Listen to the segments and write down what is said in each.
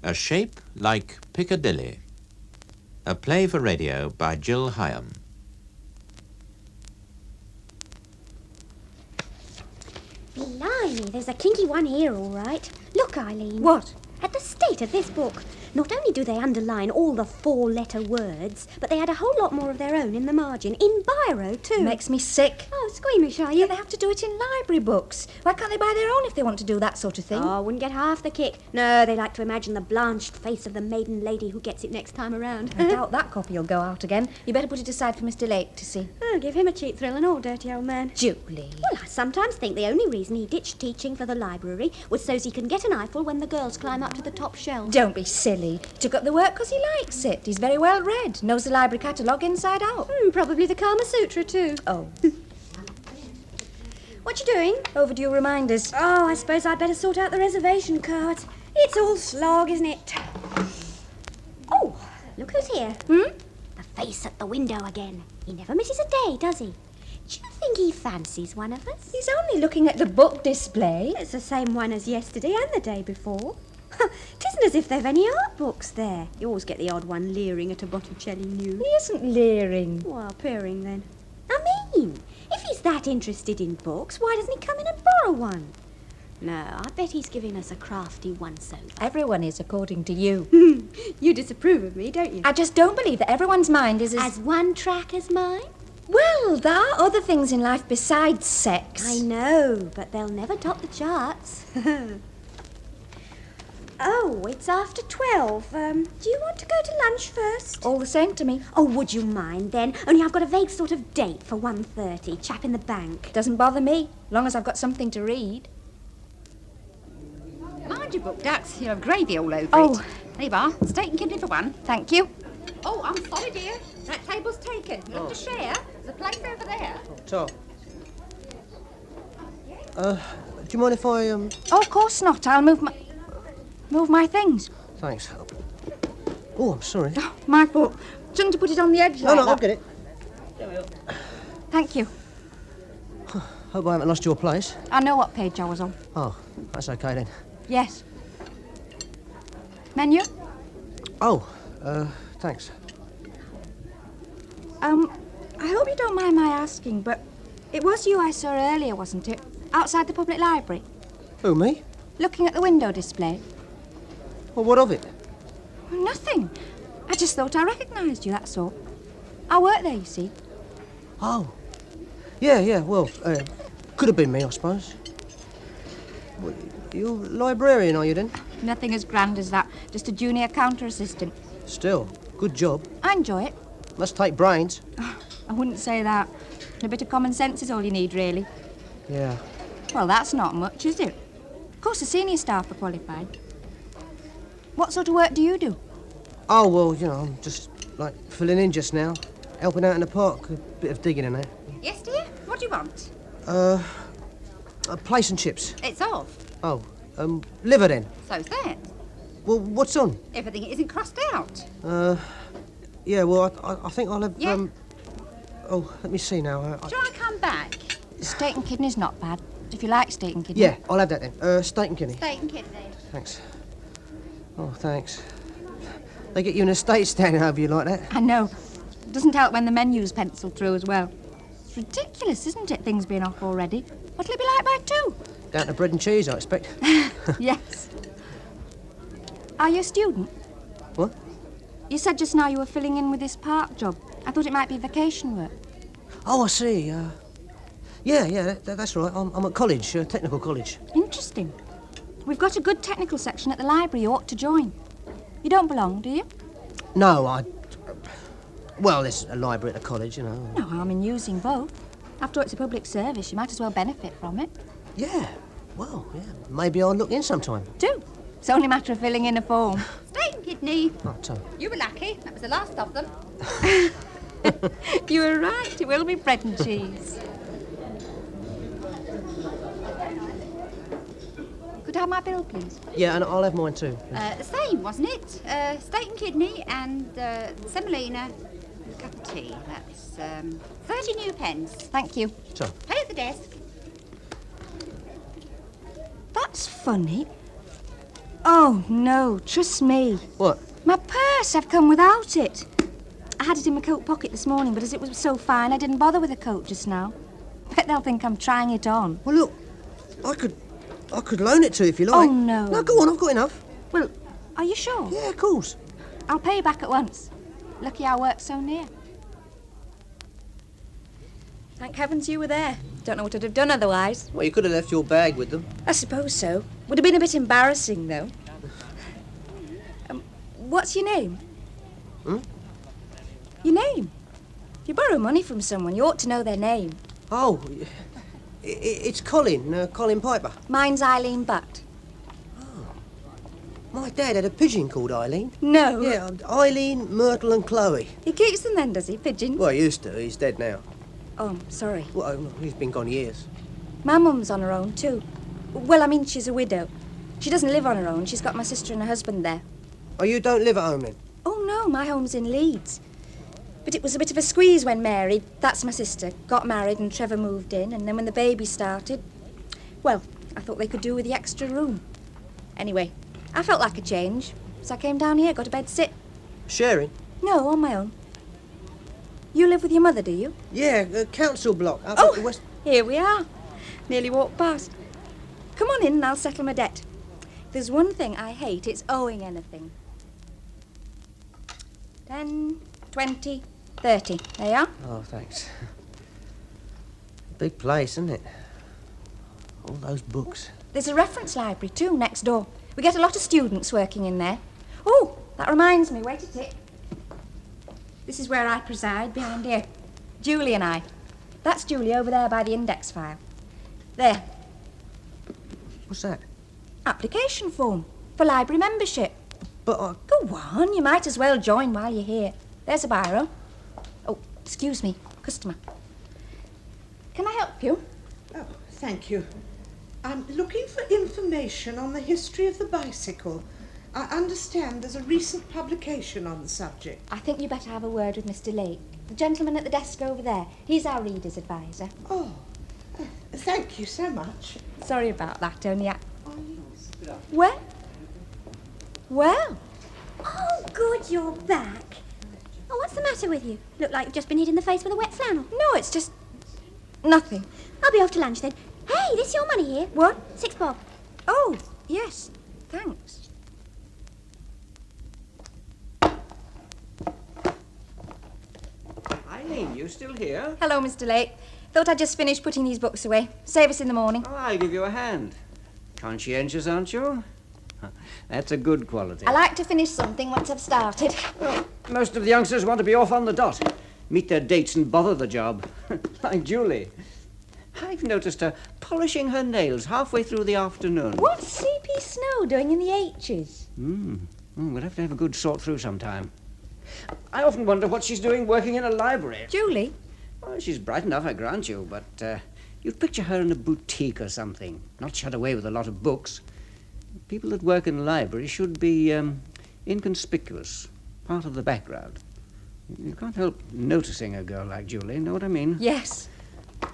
A Shape Like Piccadilly. A play for radio by Jill Hyem. Blimey, there's a kinky one here, all right. Look, Eileen. What? At the state of this book. Not only do they underline all the four-letter words, but they add a whole lot more of their own in the margin, in biro too. Makes me sick. Oh, squeamish, are you? They have to do it in library books. Why can't they buy their own if they want to do that sort of thing? Oh, wouldn't get half the kick. No, they like to imagine the blanched face of the maiden lady who gets it next time around. I doubt that copy will go out again. You better put it aside for Mr. Leighton to see. Oh, give him a cheap thrill and all, dirty old man. Julie. Well, I sometimes think the only reason he ditched teaching for the library was so's he can get an eyeful when the girls climb up to the top shelf. Don't be silly. He took up the work because he likes it. He's very well read. Knows the library catalogue inside out. Probably the Kama Sutra too. Oh. What you doing? Overdue reminders. Oh, I suppose I'd better sort out the reservation cards. It's all slog, isn't it? Oh, look who's here. The face at the window again. He never misses a day, does he? Do you think he fancies one of us? He's only looking at the book display. It's the same one as yesterday and the day before. It isn't as if they've any art books there. You always get the odd one leering at a Botticelli nude. He isn't leering. Well, peering then. I mean, if he's that interested in books, why doesn't he come in and borrow one? No, I bet he's giving us a crafty once-over. Everyone is, according to you. You disapprove of me, don't you? I just don't believe that everyone's mind is As one track as mine? Well, there are other things in life besides sex. I know, but they'll never top the charts. Oh, it's after 12. Do you want to go to lunch first? All the same to me. Oh, would you mind then? Only I've got a vague sort of date for 1:30. Chap in the bank. Doesn't bother me, long as I've got something to read. Mind your book, Dax. You'll have gravy all over Oh. it. There you are. Steak and kidney for one. Thank you. Oh, I'm sorry, dear. That table's taken. You'll have to share. There's a place over there. Tom. Do you mind if I, Oh, of course not. I'll move my things. Thanks. Oh, I'm sorry. Oh, my fault. Shouldn't have put it on the edge No, like no, that. I'll get it. Thank you. Hope I haven't lost your place. I know what page I was on. Oh, that's okay then. Yes. Menu? Oh, thanks. I hope you don't mind my asking, but it was you I saw earlier, wasn't it? Outside the public library, Who, me? looking at the window display. Well, what of it? Nothing. I just thought I recognised you, that's all. I work there, you see. Oh. Yeah, well, could have been me, I suppose. Well, you're a librarian, are you then? Nothing as grand as that. Just a junior counter assistant. Still, good job. I enjoy it. Must take brains. I wouldn't say that. A bit of common sense is all you need, really. Yeah. Well, that's not much, is it? Of course, the senior staff are qualified. What sort of work do you do? Oh, well, you know, I'm just, like, filling in just now. Helping out in the park. A bit of digging in there. Yes, dear? What do you want? Place and chips. It's off. Oh, liver then. So's that. Well, what's on? Everything isn't crossed out. Yeah, well, I think I'll have, Yeah. Oh, let me see now. Shall I come back? Steak and kidney's not bad. If you like steak and kidney. Yeah, I'll have that then. Steak and kidney. Steak and kidney. Thanks. Oh, thanks. They get you in a state standing over you like that. I know. It doesn't help when the menu's penciled through as well. It's ridiculous, isn't it, things being off already? What'll it be like by 2? Down to bread and cheese, I expect. Yes. Are you a student? What? You said just now you were filling in with this park job. I thought it might be vacation work. Oh, I see. Yeah, that's right. I'm at college, technical college. Interesting. We've got a good technical section at the library you ought to join. You don't belong, do you? No, well, there's a library at the college, you know. No harm in using both. After all, it's a public service. You might as well benefit from it. Yeah, well, yeah. Maybe I'll look in sometime. Do. It's only a matter of filling in a form. Steak and kidney. Oh, Tom. You were lucky. That was the last of them. You were right. It will be bread and cheese. Could I have my bill, please? Yeah, and I'll have mine too. The same, wasn't it? Steak and kidney and semolina and a cup of tea. That's 30 new pence. Thank you. Tom. Pay at the desk. That's funny. Oh, no, trust me. What? My purse, I've come without it. I had it in my coat pocket this morning, but as it was so fine, I didn't bother with the coat just now. Bet they'll think I'm trying it on. Well, look, I could loan it to you if you like. Oh, no. No, go on, I've got enough. Well, are you sure? Yeah, of course. I'll pay you back at once. Lucky our work's so near. Thank heavens you were there. Don't know what I'd have done otherwise. Well, you could have left your bag with them. I suppose so. Would have been a bit embarrassing, though. What's your name? Hmm? Your name? If you borrow money from someone, you ought to know their name. Oh, it's Colin, Colin Piper. Mine's Eileen Butt. My dad had a pigeon called Eileen. No. Yeah, Eileen, Myrtle and Chloe. He keeps them then, does he, pigeon? Well, he used to. He's dead now. Oh, I'm sorry. Well, he's been gone years. My mum's on her own, too. Well, I mean, she's a widow. She doesn't live on her own. She's got my sister and her husband there. Oh, you don't live at home then? Oh, no, my home's in Leeds. But it was a bit of a squeeze when Mary, that's my sister, got married and Trevor moved in, and then when the baby started, well, I thought they could do with the extra room. Anyway, I felt like a change, so I came down here, got a bed sit. Sharing? No, on my own. You live with your mother, do you? Yeah, council block up at the west... Here we are. Nearly walked past. Come on in and I'll settle my debt. If there's one thing I hate, it's owing anything. 10, 20, 30. There you are. Oh, thanks. Big place, isn't it? All those books. There's a reference library, too, next door. We get a lot of students working in there. Oh, that reminds me. Wait a tick. This is where I preside, behind here. Julie and I. That's Julie over there by the index file. There. What's that? Application form for library membership. But I... Go on, you might as well join while you're here. There's a biro. Oh, excuse me, customer. Can I help you? Oh, thank you. I'm looking for information on the history of the bicycle. I understand there's a recent publication on the subject. I think you better have a word with Mr. Leighton, the gentleman at the desk over there. He's our reader's advisor. Oh, thank you so much. Sorry about that, only I... Well? Well? Oh, good, you're back. Oh, what's the matter with you? Look like you've just been hit in the face with a wet flannel. No, it's just... nothing. I'll be off to lunch then. Hey, this your money here. What? 6 bob. Oh, yes, thanks. Eileen, you still here? Hello, Mr. Leighton. Thought I'd just finished putting these books away. Save us in the morning. Oh, I'll give you a hand. Conscientious, aren't you? That's a good quality. I like to finish something once I've started. Well, most of the youngsters want to be off on the dot. Meet their dates and bother the job. Like Julie. I've noticed her polishing her nails halfway through the afternoon. What's C.P. Snow doing in the H's? We'll have to have a good sort through sometime. I often wonder what she's doing working in a library. Julie? Well, she's bright enough, I grant you, but you'd picture her in a boutique or something, not shut away with a lot of books. People that work in libraries should be inconspicuous, part of the background. You can't help noticing a girl like Julie, know what I mean? Yes.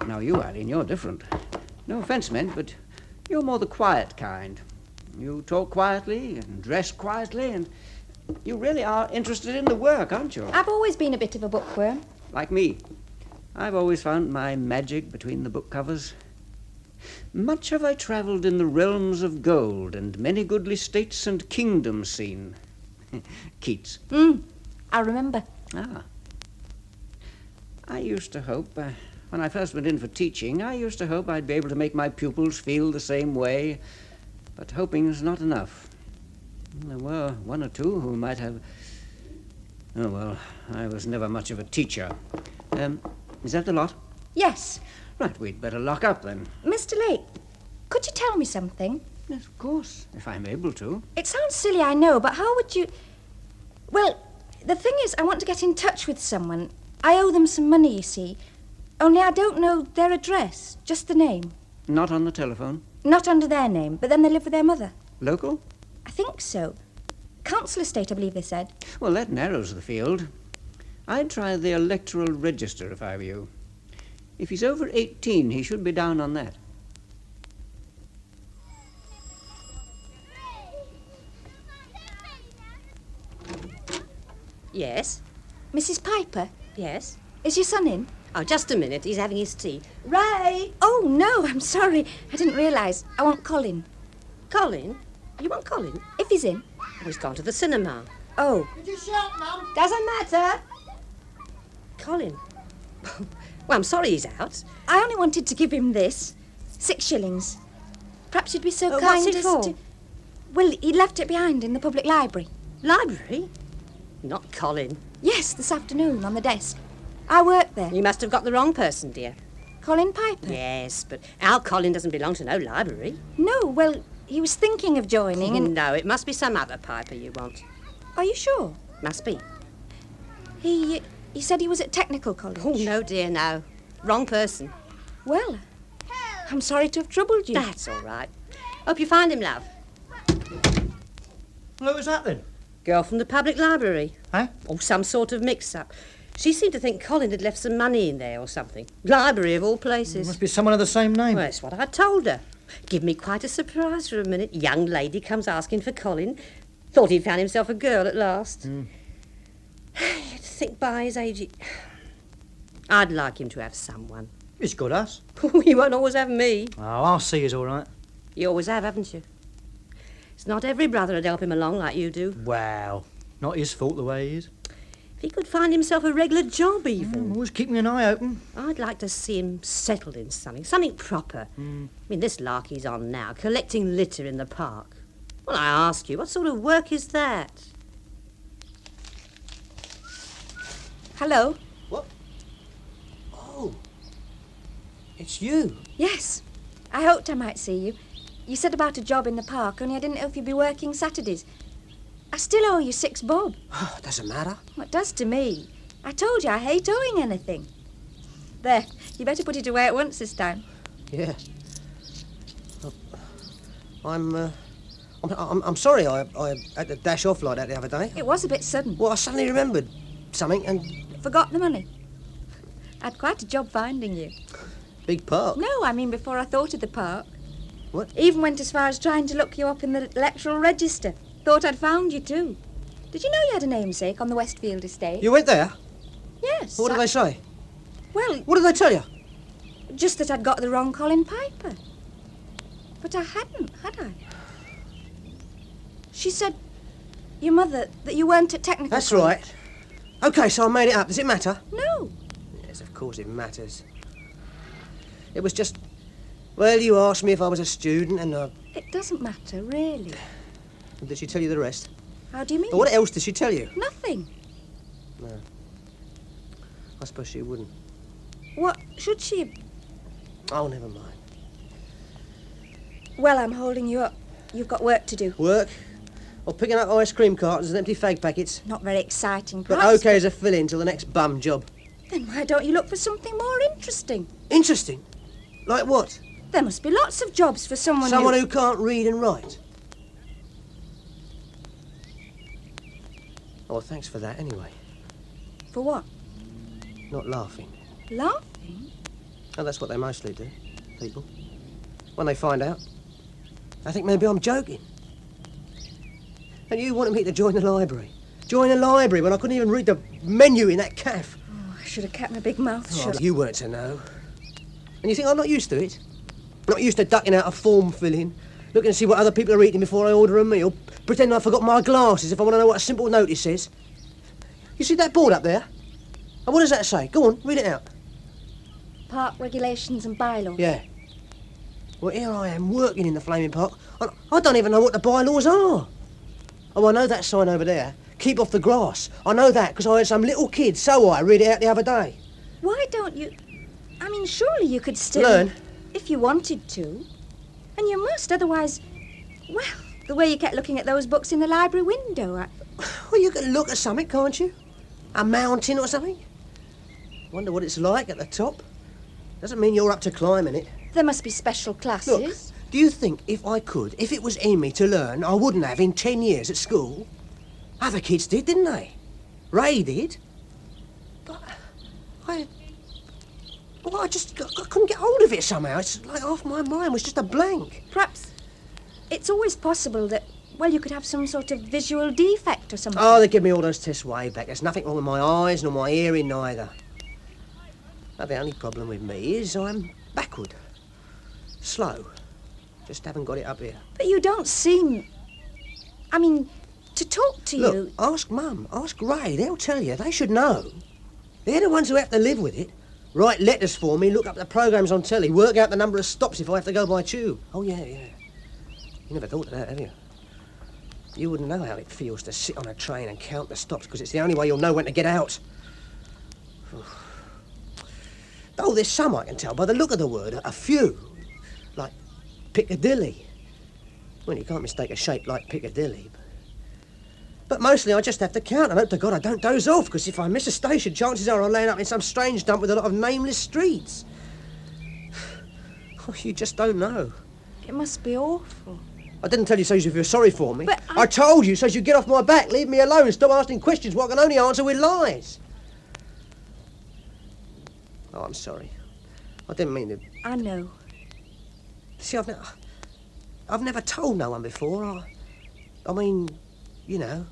Now you, Eileen, you're different. No offence meant, but you're more the quiet kind. You talk quietly and dress quietly, and you really are interested in the work, aren't you? I've always been a bit of a bookworm. Like me. I've always found my magic between the book covers. Much have I travelled in the realms of gold, and many goodly states and kingdoms seen. Keats. I remember. Ah. I used to hope, when I first went in for teaching, I used to hope I'd be able to make my pupils feel the same way, but hoping's not enough. There were one or two who might have... Oh, well, I was never much of a teacher. Is that the lot? Yes. Right, we'd better lock up then. Mr. Leighton, could you tell me something? Yes, of course, if I'm able to. It sounds silly, I know, but how would you... Well, the thing is, I want to get in touch with someone. I owe them some money, you see. Only I don't know their address, just the name. Not on the telephone? Not under their name, but then they live with their mother. Local? I think so. Council estate, I believe they said. Well, that narrows the field. I'd try the electoral register if I were you. If he's over 18, he should be down on that. Yes. Mrs. Piper, Yes. is your son in? Oh, just a minute. He's having his tea. Ray! Oh, no, I'm sorry. I didn't realise. I want Colin. Colin? You want Colin? If he's in. Oh, he's gone to the cinema. Oh. Did you shout, Mum? Doesn't matter. Colin? Well, I'm sorry he's out. I only wanted to give him this. 6 shillings. Perhaps you'd be so kind what's it as for? to... Well, he left it behind in the public library. Library? Not Colin. Yes, this afternoon on the desk. I work there. You must have got the wrong person, dear. Colin Piper? Yes, but our Colin doesn't belong to no library. No, well, he was thinking of joining and... No, it must be some other Piper you want. Are you sure? Must be. He said he was at technical college. Oh, no, dear, no. Wrong person. Well, I'm sorry to have troubled you. That's all right. Hope you find him, love. Well, who was that then? Girl from the public library. Huh? Or some sort of mix-up. She seemed to think Colin had left some money in there or something. Library of all places. Must be someone of the same name. Well, that's what I told her. Give me quite a surprise for a minute. Young lady comes asking for Colin. Thought he'd found himself a girl at last. You'd think by his age... I'd like him to have someone. He's got us. He won't always have me. Oh, I'll see he's all right. You always have, haven't you? It's not every brother would help him along like you do. Wow. Not his fault the way he is. If he could find himself a regular job, even. I'm always keeping an eye open. I'd like to see him settled in something proper. I mean, this lark he's on now, collecting litter in the park. Well, I ask you, what sort of work is that? Hello? What? Oh. It's you. Yes. I hoped I might see you. You said about a job in the park, only I didn't know if you'd be working Saturdays. I still owe you 6 bob. Oh, doesn't matter. Well, it does to me. I told you I hate owing anything. There, you better put it away at once this time. Yeah. I'm sorry I had to dash off like that the other day. It was a bit sudden. Well, I suddenly remembered something and... Forgot the money. I had quite a job finding you. Big park. No, I mean before I thought of the park. What? Even went as far as trying to look you up in the electoral register. Thought I'd found you too. Did you know you had a namesake on the Westfield estate? You went there? Yes. What did they say? Well, What did they tell you? just that I'd got the wrong Colin Piper. But I hadn't, had I? She said, your mother, that you weren't at technical That's college. right. OK, so I made it up. Does it matter? No. Yes, of course it matters. It was just... Well, you asked me if I was a student and I... It doesn't matter, really. Did she tell you the rest? How do you mean? But what else did she tell you? Nothing. No. I suppose she wouldn't. What should she... Oh, never mind. Well, I'm holding you up. You've got work to do. Work? Or picking up ice cream cartons and empty fag packets? Not very exciting, But perhaps. OK as a fill-in till the next bum job. Then why don't you look for something more interesting? Interesting? Like what? There must be lots of jobs for someone Someone who can't read and write? Oh, well, thanks for that anyway. For what? Not laughing. Laughing? Oh, that's what they mostly do, people. When they find out, they think maybe I'm joking. And you wanted me to join the library. Join the library when I couldn't even read the menu in that cafe. Oh, I should have kept my big mouth Oh, shut. you weren't to know. And you think I'm not used to it? Not used to ducking out a form filling, looking to see what other people are eating before I order a meal, pretending I forgot my glasses if I want to know what a simple notice says. You see that board up there? And what does that say? Go on, read it out. Park regulations and bylaws. Yeah. Well, here I am working in the flaming park, and I don't even know what the bylaws are. Oh, I know that sign over there. Keep off the grass. I know that because I heard some little kid, so I read it out the other day. Why don't you... I mean, surely you could still... Learn? If you wanted to. And you must, otherwise... Well, the way you kept looking at those books in the library window, Well, you can look at something, can't you? A mountain or something? Wonder what it's like at the top. Doesn't mean you're up to climbing it. There must be special classes. Look, do you think if I could, if it was in me to learn, I wouldn't have in 10 years at school? Other kids did, didn't they? Ray did. But I couldn't get hold of it somehow. It's like half my mind was just a blank. Perhaps it's always possible that Well, you could have some sort of visual defect or something. Oh, they give me all those tests way back. There's nothing wrong with my eyes nor my hearing neither. Now, the only problem with me is I'm backward. Slow. Just haven't got it up here. But you don't seem... I mean, to talk to you... Look, ask Mum, ask Ray, they'll tell you. They should know. They're the ones who have to live with it. Write letters for me, look up the programmes on telly, work out the number of stops if I have to go by tube. Oh, yeah. You never thought of that, have you? You wouldn't know how it feels to sit on a train and count the stops, because it's the only way you'll know when to get out. Oh, there's some I can tell by the look of the word. A few. Like Piccadilly. Well, you can't mistake a shape like Piccadilly. But mostly I just have to count and hope to God I don't doze off, because if I miss a station, chances are I'll land up in some strange dump with a lot of nameless streets. Oh, you just don't know. It must be awful. I didn't tell you so you feel sorry for me. But I told you so you get off my back, leave me alone, and stop asking questions what I can only answer with lies. Oh, I'm sorry. I didn't mean to... I know. See, I've never told no one before. I mean, you know,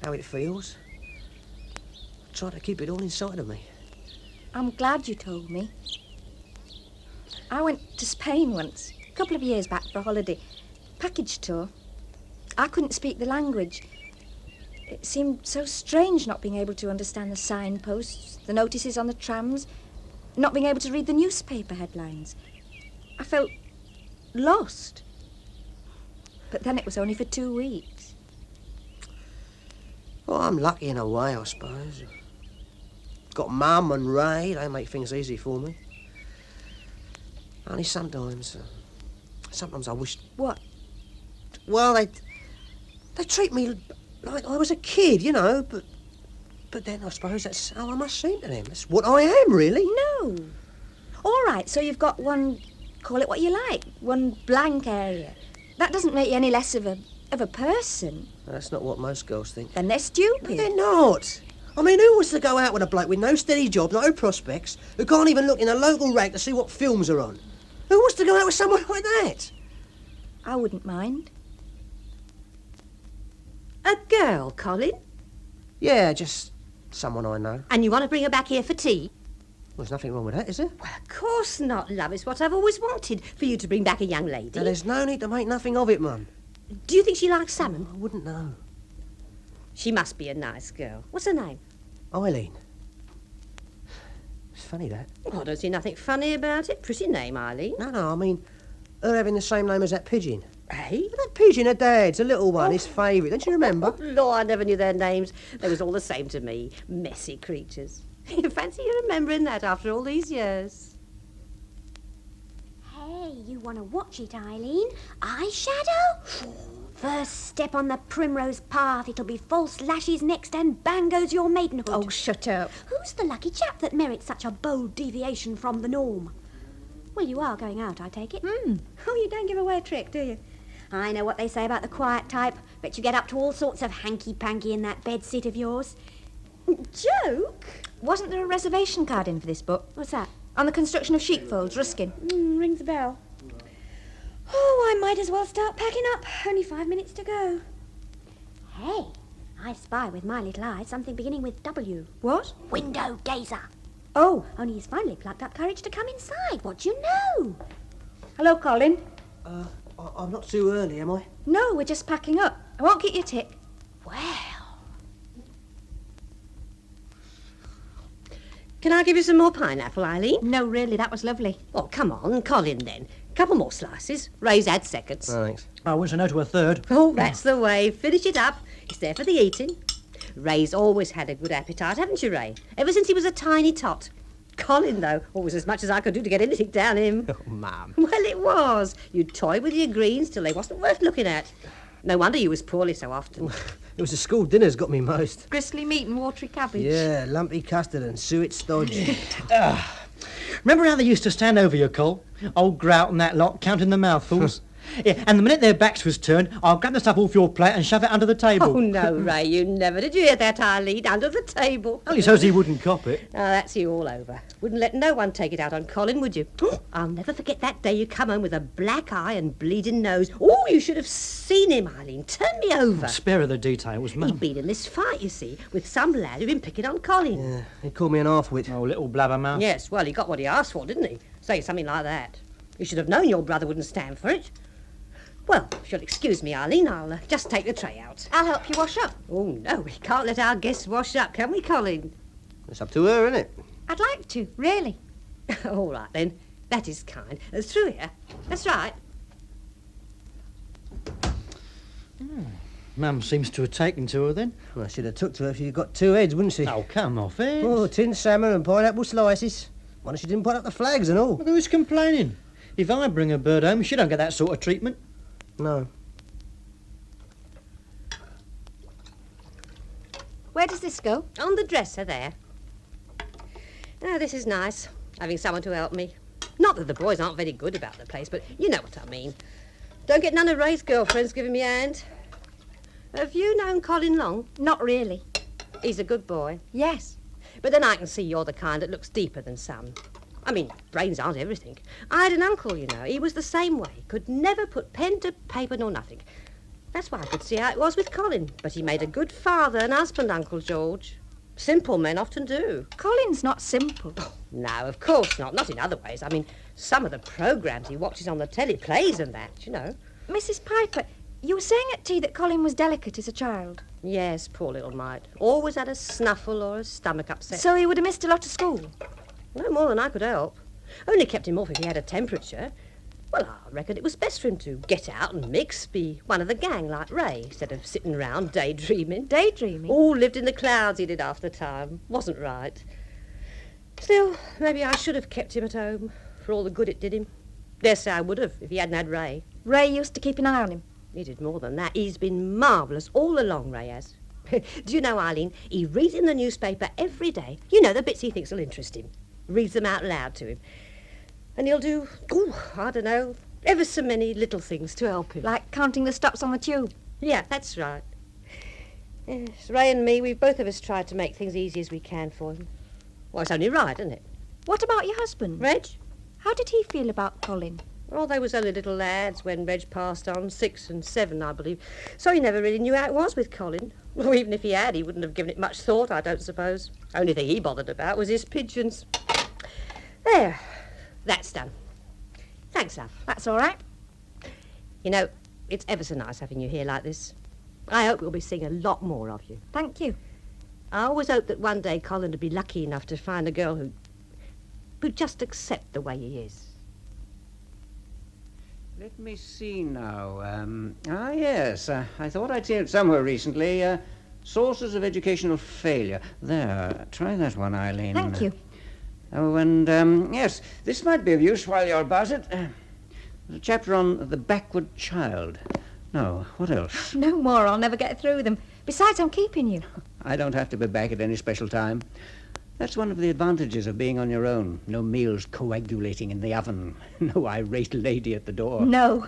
how it feels. I try to keep it all inside of me. I'm glad you told me. I went to Spain once, a couple of years back for a holiday. Package tour. I couldn't speak the language. It seemed so strange not being able to understand the signposts, the notices on the trams, not being able to read the newspaper headlines. I felt lost. But then it was only for 2 weeks. Well, I'm lucky in a way, I suppose. Got Mum and Ray, they make things easy for me. Only sometimes I wish... What? Well, they treat me like I was a kid, you know, but then I suppose that's how I must seem to them. That's what I am, really. No. All right, so you've got one, call it what you like, one blank area. That doesn't make you any less of a person. That's not what most girls think. Then they're stupid. No, they're not. I mean, who wants to go out with a bloke with no steady job, no prospects, who can't even look in a local rag to see what films are on? Who wants to go out with someone like that? I wouldn't mind. A girl, Colin? Yeah, just someone I know. And you want to bring her back here for tea? Well, there's nothing wrong with that, is there? Well, of course not, love. It's what I've always wanted, for you to bring back a young lady. Now, there's no need to make nothing of it, Mum. Do you think she likes salmon? I wouldn't know. She must be a nice girl. What's her name? Eileen. It's funny, that. Oh, I don't see nothing funny about it. Pretty name, Eileen. No, I mean, her having the same name as that pigeon. Hey? That pigeon, her dad's, a little one, his favourite. Don't you remember? Lord, I never knew their names. They was all the same to me. Messy creatures. Fancy you remembering that after all these years. Hey, you want to watch it, Eileen? Eyeshadow? First step on the primrose path, it'll be false lashes next, and bang goes your maidenhood. Oh, shut up. Who's the lucky chap that merits such a bold deviation from the norm? Well, you are going out, I take it. Oh, you don't give away a trick, do you? I know what they say about the quiet type. Bet you get up to all sorts of hanky-panky in that bedsit of yours. Joke? Wasn't there a reservation card in for this book? What's that? On the construction of sheepfolds, Ruskin. Rings a bell. Oh, I might as well start packing up. Only 5 minutes to go. Hey, I spy with my little eye something beginning with W. What? Window gazer. Oh. Only he's finally plucked up courage to come inside. What do you know? Hello, Colin. I'm not too early, am I? No, we're just packing up. I won't keep you a tick. Well, Can I give you some more pineapple, Eileen? No, really, that was lovely. Oh, come on, Colin, then. Couple more slices. Ray's had seconds. Thanks. I wish I know to a third. Oh, that's the way. Finish it up. It's there for the eating. Ray's always had a good appetite, haven't you, Ray? Ever since he was a tiny tot. Colin, though, always as much as I could do to get anything down him. Oh, Mum. Well, it was. You'd toy with your greens till they wasn't worth looking at. No wonder you was poorly so often. It was the school dinners got me most. Gristly meat and watery cabbage. Yeah, lumpy custard and suet stodge. Remember how they used to stand over you, Col? Old Grout and that lot, counting the mouthfuls? Yeah, and the minute their backs was turned, I'll grab the stuff off your plate and shove it under the table. Oh, no, Ray, you never. Did you hear that, Eileen? Under the table. Only so's he wouldn't cop it. Oh, that's you all over. Wouldn't let no one take it out on Colin, would you? I'll never forget that day you come home with a black eye and bleeding nose. Oh, you should have seen him, Eileen. Turn me over. Spare her the details, Mum. He'd been in this fight, you see, with some lad who'd been picking on Colin. Yeah, he called me an half-wit. Oh, little blabbermouth. Yes, well, he got what he asked for, didn't he? Say something like that. You should have known your brother wouldn't stand for it. Well, if you'll excuse me, Eileen, I'll just take the tray out. I'll help you wash up. Oh, no, we can't let our guests wash up, can we, Colin? It's up to her, isn't it? I'd like to, really. All right, then. That is kind. Through here. That's right. Mum seems to have taken to her then. Well, I should have took to her if she'd got 2 heads, wouldn't she? Oh, come off it. Oh, tin salmon and pineapple slices. Wonder she didn't put up the flags and all. Well, who's complaining? If I bring a bird home, she don't get that sort of treatment. No. Where does this go? On the dresser there. Now, this is nice, having someone to help me. Not that the boys aren't very good about the place, but you know what I mean. Don't get none of Ray's girlfriends giving me a hand. Have you known Colin long? Not really. He's a good boy. Yes. But then I can see you're the kind that looks deeper than some. I mean, brains aren't everything. I had an uncle, you know. He was the same way. Could never put pen to paper nor nothing. That's why I could see how it was with Colin. But he made a good father and husband, Uncle George. Simple men often do. Colin's not simple. No, of course not. Not in other ways. I mean, some of the programmes he watches on the telly, plays and that, you know. Mrs. Piper, you were saying at tea that Colin was delicate as a child. Yes, poor little mite. Always had a snuffle or a stomach upset. So he would have missed a lot of school. No more than I could help. Only kept him off if he had a temperature. Well, I reckon it was best for him to get out and mix, be one of the gang like Ray, instead of sitting round daydreaming. Daydreaming? Oh, lived in the clouds he did half the time. Wasn't right. Still, maybe I should have kept him at home, for all the good it did him. Daresay I would have, if he hadn't had Ray. Ray used to keep an eye on him. He did more than that. He's been marvellous all along, Ray has. Do you know, Eileen, he reads in the newspaper every day. You know, the bits he thinks will interest him. Reads them out loud to him. And he'll do, I don't know, ever so many little things to help him. Like counting the stops on the tube. Yeah, that's right. Yes, Ray and me, we've both of us tried to make things easy as we can for him. Well, it's only right, isn't it? What about your husband? Reg? How did he feel about Colin? Well, they was only little lads when Reg passed on, 6 and 7, I believe. So he never really knew how it was with Colin. Well, even if he had, he wouldn't have given it much thought, I don't suppose. Only thing he bothered about was his pigeons. There, that's done. Thanks, love. That's all right. You know, it's ever so nice having you here like this. I hope we'll be seeing a lot more of you. Thank you. I always hope that one day Colin would be lucky enough to find a girl who'd just accept the way he is. Let me see now. Yes, I thought I'd seen it somewhere recently. Sources of educational failure. There, try that one, Eileen. Thank you. Oh, and, yes, this might be of use while you're about it. There's a chapter on the backward child. No, what else? No more, I'll never get through them. Besides, I'm keeping you. I don't have to be back at any special time. That's one of the advantages of being on your own. No meals coagulating in the oven. No irate lady at the door. No.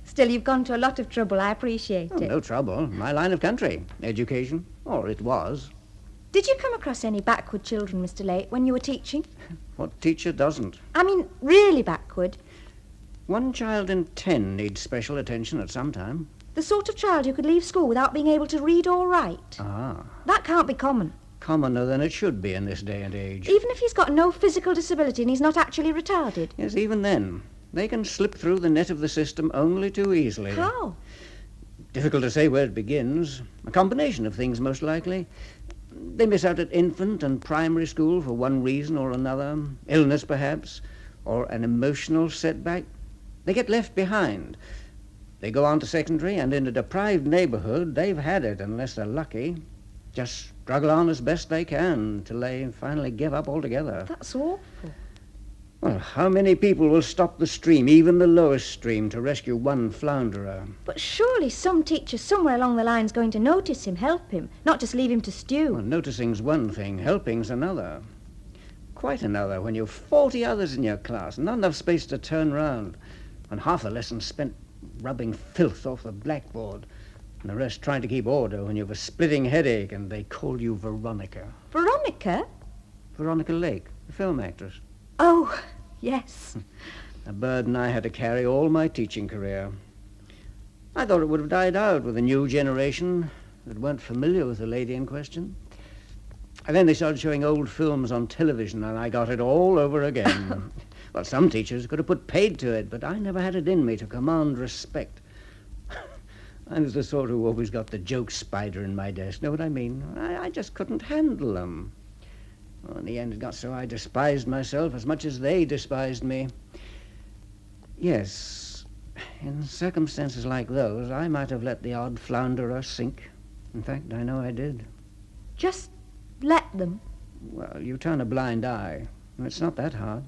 Still, you've gone to a lot of trouble. I appreciate it. No trouble. My line of country. Education. Or it was. Did you come across any backward children, Mr. Leighton, when you were teaching? What teacher doesn't? I mean, really backward. 1 child in 10 needs special attention at some time. The sort of child who could leave school without being able to read or write. Ah. That can't be common. Commoner than it should be in this day and age. Even if he's got no physical disability and he's not actually retarded. Yes, even then. They can slip through the net of the system only too easily. How? Difficult to say where it begins. A combination of things, most likely. They miss out at infant and primary school for one reason or another. Illness, perhaps, or an emotional setback. They get left behind. They go on to secondary, and in a deprived neighbourhood, they've had it, unless they're lucky. Just struggle on as best they can till they finally give up altogether. That's awful. Well, how many people will stop the stream, even the lowest stream, to rescue one flounderer? But surely some teacher somewhere along the line's going to notice him, help him, not just leave him to stew. Well, noticing's one thing, helping's another. Quite another when you've 40 others in your class, not enough space to turn round, and half the lessons spent rubbing filth off the blackboard, and the rest trying to keep order when you've a splitting headache and they call you Veronica. Veronica? Veronica Lake, the film actress. Oh, yes. A burden I had to carry all my teaching career. I thought it would have died out with a new generation that weren't familiar with the lady in question. And then they started showing old films on television, and I got it all over again. Well, some teachers could have put paid to it, but I never had it in me to command respect. I was the sort who always got the joke spider in my desk. Know what I mean? I just couldn't handle them. Well, in the end, it got so I despised myself as much as they despised me. Yes, in circumstances like those, I might have let the odd flounderer sink. In fact, I know I did. Just let them. Well, you turn a blind eye. It's not that hard.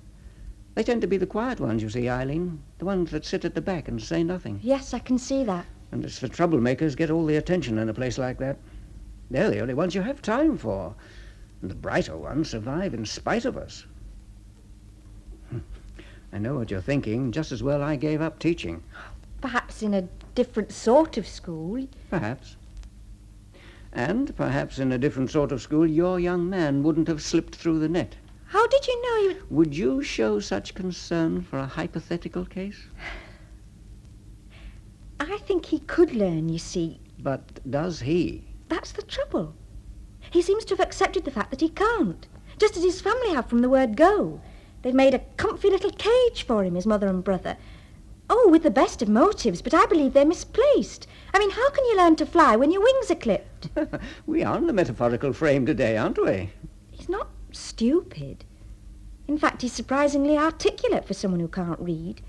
They tend to be the quiet ones, you see, Eileen. The ones that sit at the back and say nothing. Yes, I can see that. And it's the troublemakers get all the attention in a place like that. They're the only ones you have time for. And the brighter ones survive in spite of us. I know what you're thinking. Just as well I gave up teaching. Perhaps in a different sort of school. Perhaps. And perhaps in a different sort of school your young man wouldn't have slipped through the net. How did you know he would... Would you show such concern for a hypothetical case? I think he could learn, you see. But does he? That's the trouble. He seems to have accepted the fact that he can't, just as his family have from the word go. They've made a comfy little cage for him, his mother and brother. Oh, with the best of motives, but I believe they're misplaced. I mean, how can you learn to fly when your wings are clipped? We are in the metaphorical frame today, aren't we? He's not stupid. In fact, he's surprisingly articulate for someone who can't read.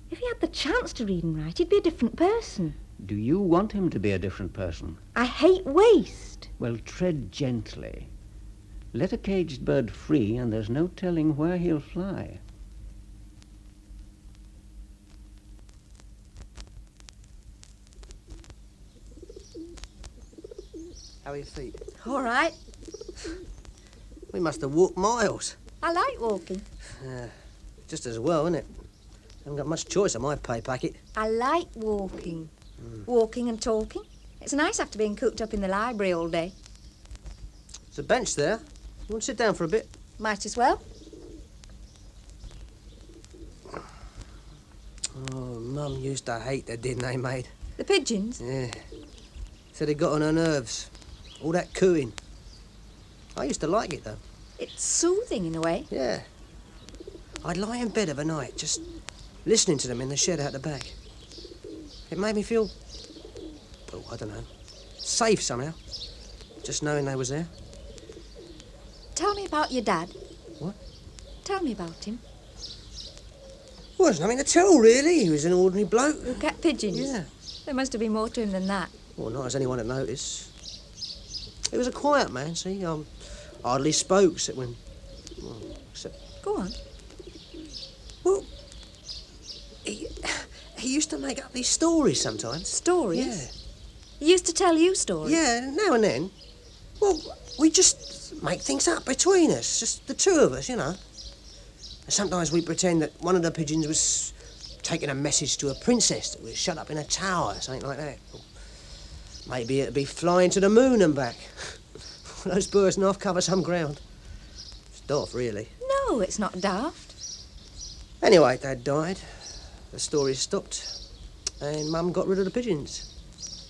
If he had the chance to read and write, he'd be a different person. Do you want him to be a different person? I hate waste. Well, tread gently. Let a caged bird free, and there's no telling where he'll fly. How are your feet? All right. We must have walked miles. I like walking. Just as well, isn't it? Haven't got much choice on my pay packet. I like walking. Walking and talking. It's nice after being cooped up in the library all day. There's a bench there. You want to sit down for a bit? Might as well. Oh, Mum used to hate the din they made. The pigeons? Yeah. Said it got on her nerves. All that cooing. I used to like it, though. It's soothing in a way. Yeah. I'd lie in bed of a night, just listening to them in the shed out the back. It made me feel, oh, I don't know, safe somehow, just knowing they was there. Tell me about your dad. What? Tell me about him. Well, there's nothing to tell, really. He was an ordinary bloke. Who kept pigeons? Yeah. There must have been more to him than that. Well, not as anyone had noticed. He was a quiet man, see. Hardly spoke, except when... Well, except... Go on. Well, he used to make up these stories sometimes. Stories? Yeah. He used to tell you stories? Yeah, now and then. Well, we just make things up between us, just the two of us, you know. And sometimes we pretend that one of the pigeons was taking a message to a princess that was shut up in a tower, something like that. Or maybe it'd be flying to the moon and back. Those birds enough cover some ground. It's daft, really. No, it's not daft. Anyway, Dad died. The story stopped, and Mum got rid of the pigeons.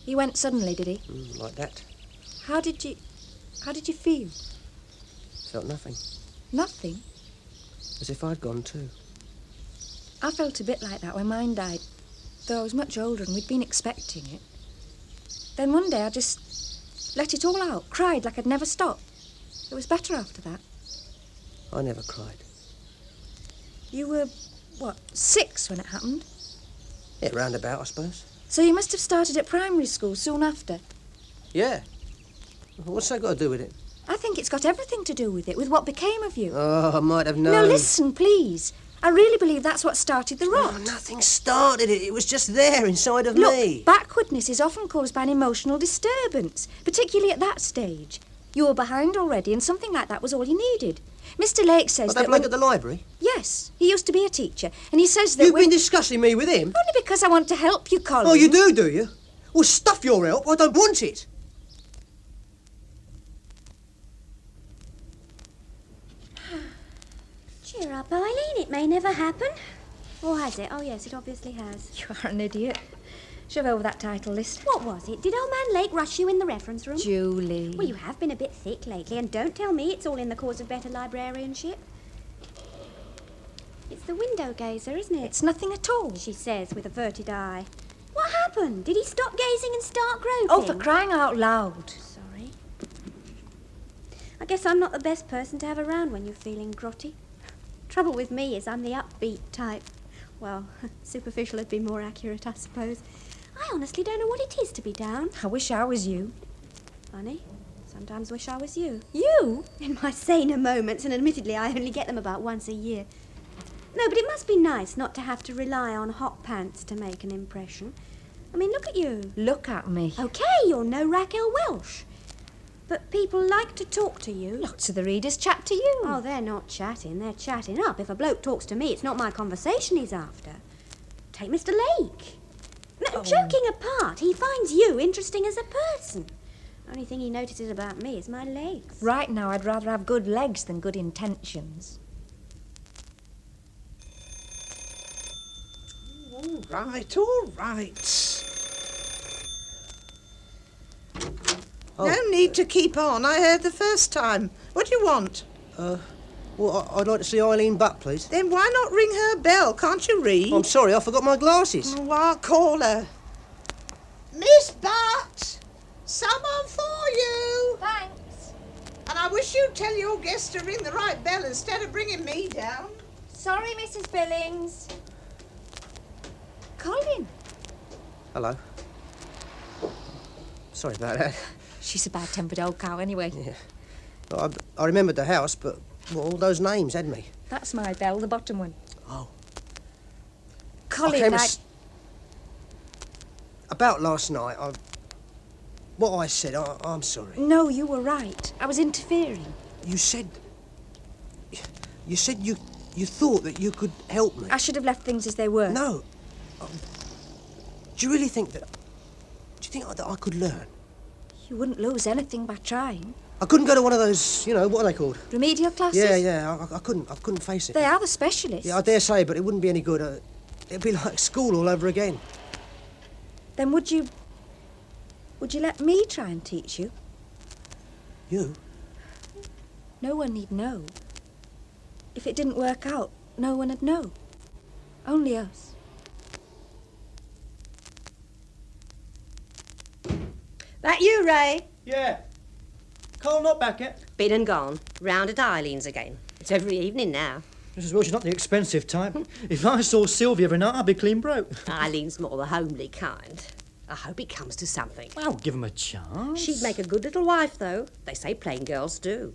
He went suddenly, did he? Like that. How did you feel? Felt nothing. Nothing? As if I'd gone too. I felt a bit like that when mine died, though I was much older and we'd been expecting it. Then one day I just let it all out, cried like I'd never stop. It was better after that. I never cried. You were, 6 when it happened? Yeah, roundabout, I suppose. So you must have started at primary school soon after. Yeah. What's that got to do with it? I think it's got everything to do with it, with what became of you. Oh, I might have known. No, listen, please. I really believe that's what started the rot. Oh, nothing started it. It was just there inside of Look, me. backwardness is often caused by an emotional disturbance, particularly at that stage. You were behind already, and something like that was all you needed. Mr. Lake says Like that that bloke at the library? Yes, he used to be a teacher, and he says that You've been discussing me with him? Only because I want to help you, Colin. Oh, you do you? Well, stuff your help. I don't want it. Cheer up, Eileen. It may never happen. Or has it? Oh, yes, it obviously has. You are an idiot. Shove over that title list. What was it? Did old man Lake rush you in the reference room? Julie. Well, you have been a bit thick lately, and don't tell me it's all in the cause of better librarianship. It's the window gazer, isn't it? It's nothing at all. She says with averted eye. What happened? Did he stop gazing and start groping? Oh, for crying out loud. Sorry. I guess I'm not the best person to have around when you're feeling grotty. Trouble with me is I'm the upbeat type. Well, superficial would be more accurate, I suppose. I honestly don't know what it is to be down. I wish I was you. Funny. Sometimes wish I was you. You? In my saner moments, and admittedly I only get them about once a year. No, but it must be nice not to have to rely on hot pants to make an impression. I mean, look at you. Look at me. OK, you're no Raquel Welsh. But people like to talk to you. Lots of the readers chat to you. Oh, they're not chatting, they're chatting up. If a bloke talks to me, it's not my conversation he's after. Take Mr. Lake. No, joking apart, he finds you interesting as a person. Only thing he notices about me is my legs. Right now, I'd rather have good legs than good intentions. All right, all right. No need to keep on. I heard the first time. What do you want? Well, I'd like to see Eileen Butt, please. Then why not ring her bell? Can't you read? I'm sorry, I forgot my glasses. Oh, I'll call her. Miss Butt! Someone for you! Thanks. And I wish you'd tell your guest to ring the right bell instead of bringing me down. Sorry, Mrs. Billings. Colin. Hello. Sorry about that. She's a bad-tempered old cow anyway. Yeah. I remembered the house, but well, all those names had me. That's my bell, the bottom one. Oh. Colin, About last night, what I said, I'm sorry. No, you were right. I was interfering. You said you thought that you could help me. I should have left things as they were. No. Do you really think that... Do you think that I could learn? You wouldn't lose anything by trying. I couldn't go to one of those, what are they called? Remedial classes? Yeah, I couldn't face it. They are the specialists. Yeah, I dare say, but it wouldn't be any good. It'd be like school all over again. Then would you let me try and teach you? You? No one need know. If it didn't work out, no one would know. Only us. That you, Ray? Yeah. Colin not back yet? Been and gone. Round at Eileen's again. It's every evening now. Just as well she's not the expensive type. If I saw Sylvia every night, I'd be clean broke. Eileen's more the homely kind. I hope it comes to something. Well, give him a chance. She'd make a good little wife, though. They say plain girls do.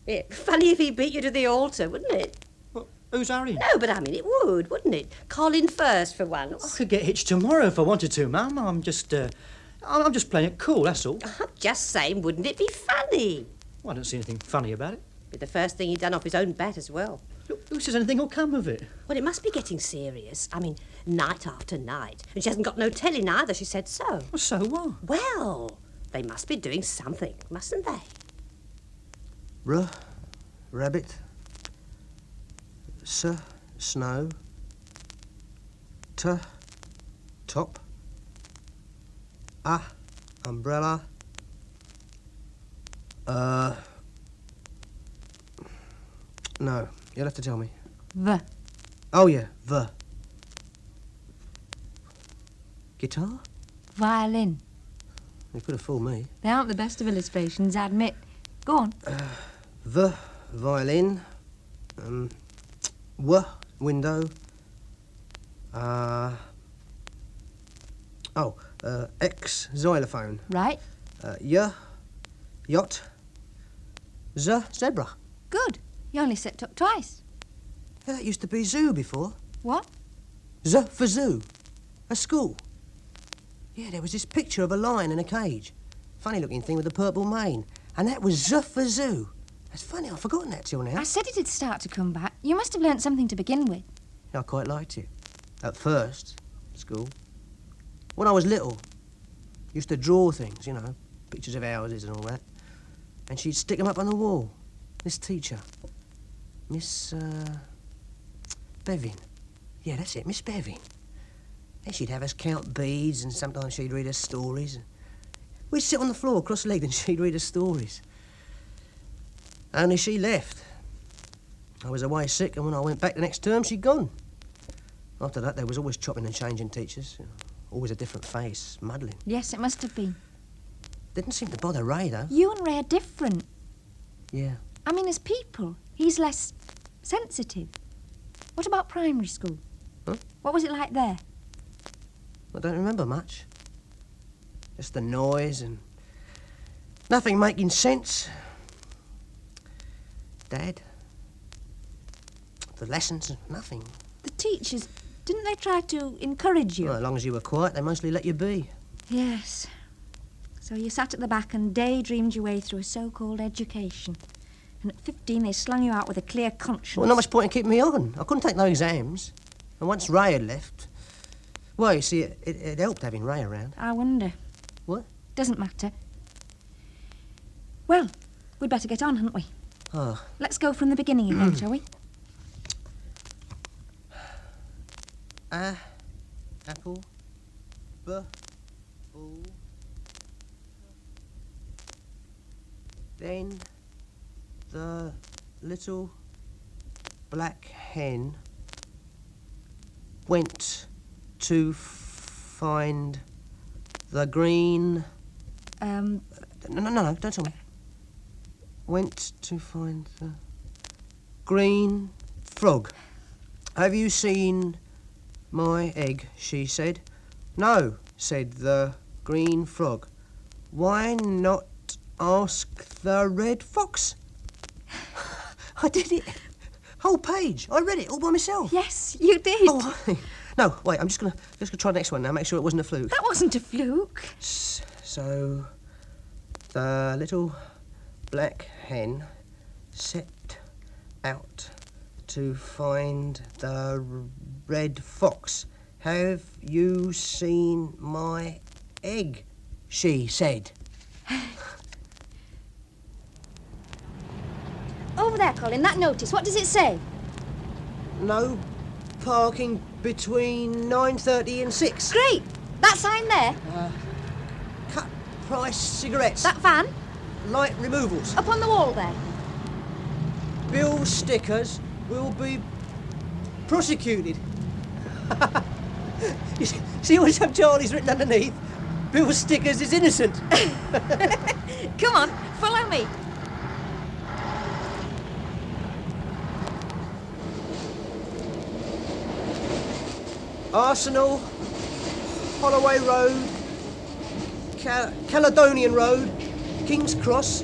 Yeah, funny if he beat you to the altar, wouldn't it? What, who's Harry? No, but I mean, it would, wouldn't it? Colin first, for I once. could get hitched tomorrow if I wanted to, ma'am. I'm just playing it cool, that's all. I'm just saying, wouldn't it be funny? Well, I don't see anything funny about it. Be the first thing he'd done off his own bat as well. Look, who says anything will come of it? Well, it must be getting serious. I mean, night after night. And she hasn't got no telling either, she said so. Well, so what? Well, they must be doing something, mustn't they? Rabbit. Snow. Top. Umbrella. No, you'll have to tell me. The. Oh, yeah, the. Guitar? Violin. You could have fooled me. They aren't the best of illustrations, I admit. Go on. The violin. Window. Xylophone. Right. Yacht. Zebra. Good. You only slipped up twice. Yeah, that used to be zoo before. What? Z for zoo. A school. Yeah, there was this picture of a lion in a cage. Funny looking thing with a purple mane. And that was Z for zoo. That's funny, I've forgotten that till now. I said it'd start to come back. You must have learnt something to begin with. I quite liked it. At first, school. When I was little, used to draw things, you know, pictures of houses and all that. And she'd stick them up on the wall. This teacher, Miss, Bevin. Yeah, that's it, Miss Bevin. And she'd have us count beads, and sometimes she'd read us stories. We'd sit on the floor cross-legged and she'd read us stories. Only she left. I was away sick, and when I went back the next term, she'd gone. After that, there was always chopping and changing teachers. You know, always a different face, muddling. Yes, it must have been. Didn't seem to bother Ray, though. You and Ray are different. Yeah. I mean, as people, he's less sensitive. What about primary school? Huh? What was it like there? I don't remember much. Just the noise and nothing making sense. Dad. The lessons, nothing. The teachers, didn't they try to encourage you? Well, as long as you were quiet, they mostly let you be. Yes. So you sat at the back and daydreamed your way through a so-called education. And at 15, they slung you out with a clear conscience. Well, not much point in keeping me on. I couldn't take no exams. And once Ray had left... Well, you see, it helped having Ray around. I wonder. What? Doesn't matter. Well, we'd better get on, hadn't we? Oh. Let's go from the beginning again, shall we? Apple. Ball. Then the little black hen went to find the green... No, don't tell me. Went to find the green frog. Have you seen my egg, she said. No, said the green frog. Why not ask the red fox? I did it. Whole page. I read it all by myself. Yes, you did. Oh, no, wait, I'm just gonna try the next one now, make sure it wasn't a fluke. That wasn't a fluke. So, the little black hen set out to find the red fox. Have you seen my egg? She said. Over there, Colin, that notice, what does it say? No parking between 9:30 and 6. Great! That sign there? Cut price cigarettes. That van? Light removals. Up on the wall there? Bill stickers will be prosecuted. You see what some Charlie's written underneath? Bill Stickers is innocent. Come on, follow me. Arsenal, Holloway Road, Caledonian Road, King's Cross,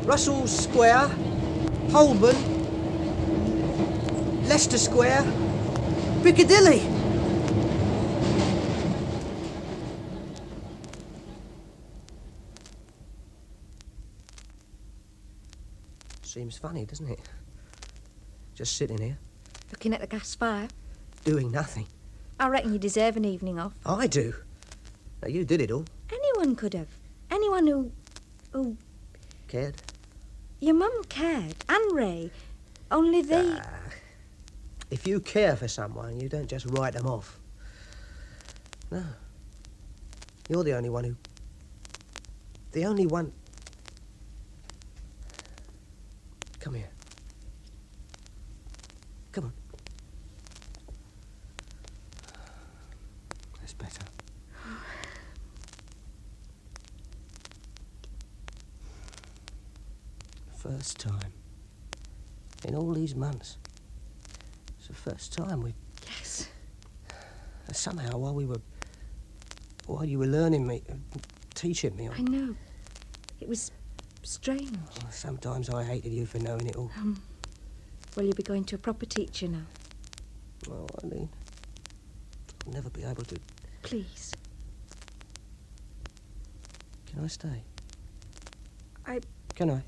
Russell Square, Holborn, Leicester Square, Piccadilly. Seems funny, doesn't it? Just sitting here, Looking at the gas fire. doing nothing. I reckon you deserve an evening off. I do. Now, you did it all. Anyone could have. Anyone who... Cared. Your mum cared, and Ray. Only they... If you care for someone, you don't just write them off. No. You're the only one who... The only one... Come here. Come on. That's better. First time. In all these months. It's the first time we... Yes. Somehow, while you were learning me, teaching me... I know. It was strange. Sometimes I hated you for knowing it all. Well, you'll be going to a proper teacher now. Oh, Eileen, I'll never be able to... Please. Can I stay? I... Can I?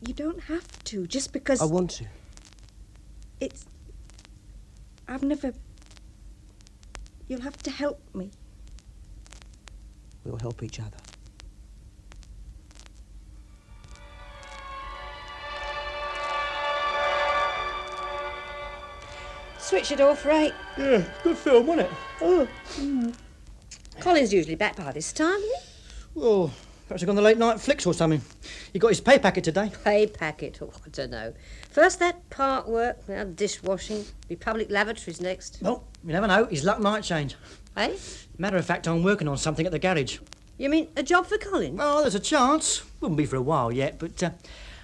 You don't have to, just because... I want to. I've never... You'll have to help me. We'll help each other. Switch it off, Ray. Yeah, good film, wasn't it? Oh. Colin's usually back by this time, isn't he? Well, perhaps he's gone the late night flicks or something. He got his pay packet today. Pay packet, oh, I don't know. First that park work, now dishwashing, be public lavatories next. Well, you never know. His luck might change. Eh? Matter of fact, I'm working on something at the garage. You mean a job for Colin? Oh, there's a chance. Wouldn't be for a while yet, but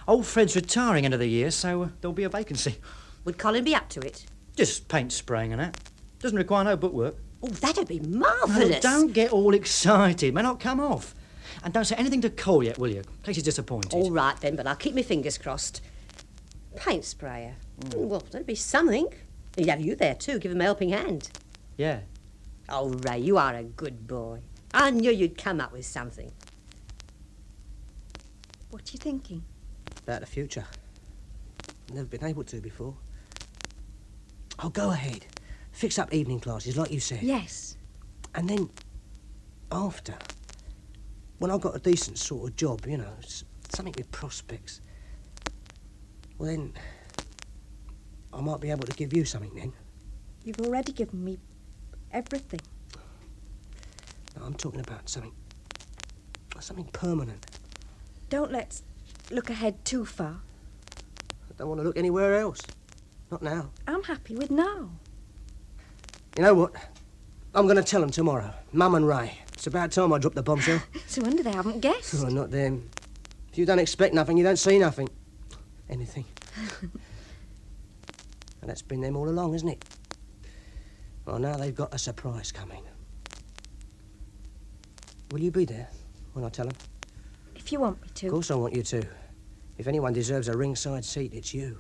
old Fred's retiring end of the year, so there'll be a vacancy. Would Colin be up to it? Just paint spraying and that. Doesn't require no bookwork. Oh, that'd be Oh, marvellous. don't get all excited. May not come off. And don't say anything to Cole yet, will you? In case he's disappointed. All right then, but I'll keep my fingers crossed. Paint sprayer. Well, that'd be something. He'd have you there too, give him a helping hand. Yeah. Oh, Ray, you are a good boy. I knew you'd come up with something. What are you thinking? About the future. Never been able to before. Oh, go ahead. Fix up evening classes, like you said. Yes. And then, after, when I've got a decent sort of job, you know, something with prospects, well then, I might be able to give you something then. You've already given me everything. No, I'm talking about something permanent. Don't let's look ahead too far. I don't want to look anywhere else. Not now. I'm happy with now. You know what? I'm going to tell them tomorrow. Mum and Ray. It's about time I dropped the bombshell. It's a wonder they haven't guessed. Oh, not them. If you don't expect nothing, you don't see nothing. Anything. And that's been them all along, isn't it? Well, now they've got a surprise coming. Will you be there when I tell them? If you want me to. Of course I want you to. If anyone deserves a ringside seat, it's you.